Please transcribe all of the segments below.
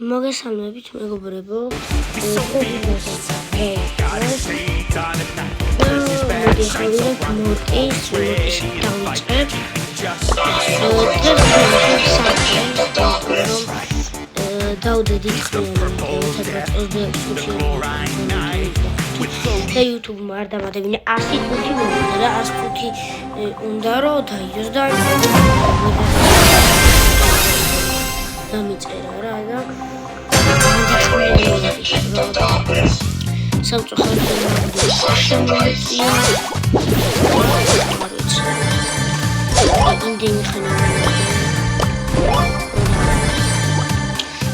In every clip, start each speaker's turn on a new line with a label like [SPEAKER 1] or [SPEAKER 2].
[SPEAKER 1] მოგესალმებით მეგობრებო. დავდედით და YouTube-მა არ დამატებინე 105 მომდა და 105 უნდა რომ დაიდოს და დამიწერა რა და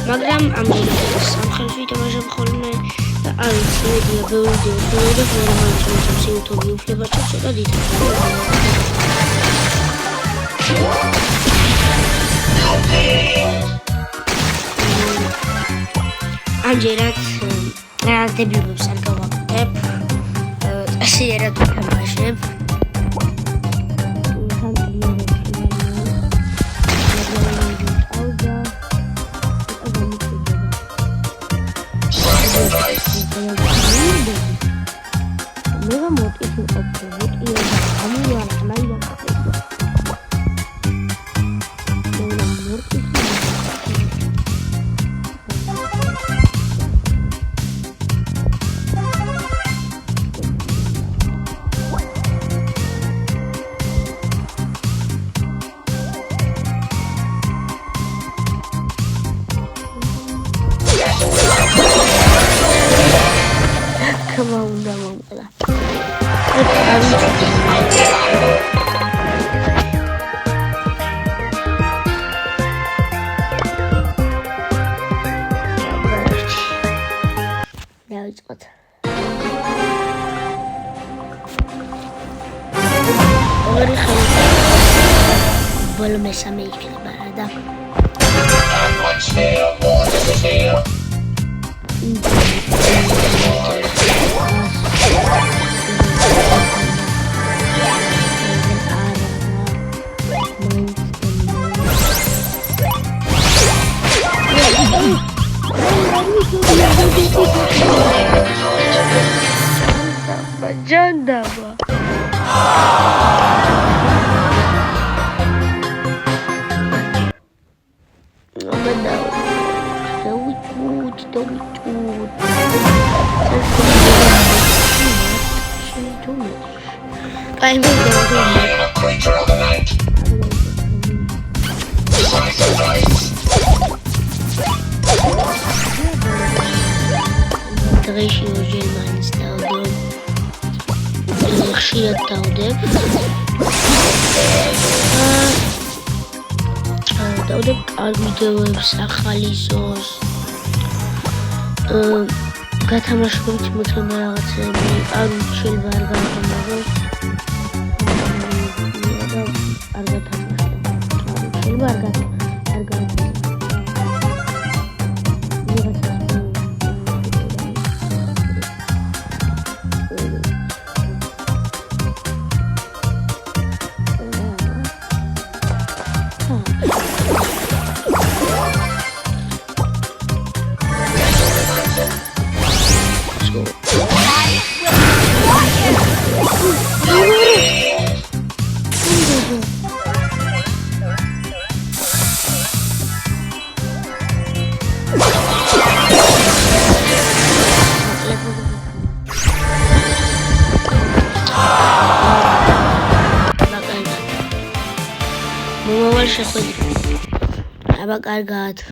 [SPEAKER 1] მაგრამ ამჯერად სამხელს ვიტამაშებ ხოლმე და არ ვიცი ბევრი ვიდეო და მაინც YouTube-ი უფლება ცოტა დიდია. ამჯერად რაღაც დებიუბებს არ გავაკეთებ. წესიერად ვთამაშებ. Come on, დავიწყოთ. ორი ხელი ბოლო მესამე იქნება რა და Jandaba. ხშირად დავდებ კარგ ვიდეოებს, ახალი ზოს გათამაშებთ მოთხოვნა რაღაცები, არ შეიძლება არ გავთამაშოთ არ გათამაშოთ შეიძლება არ გათამაშოთ Mama, what should I do? Abak argat.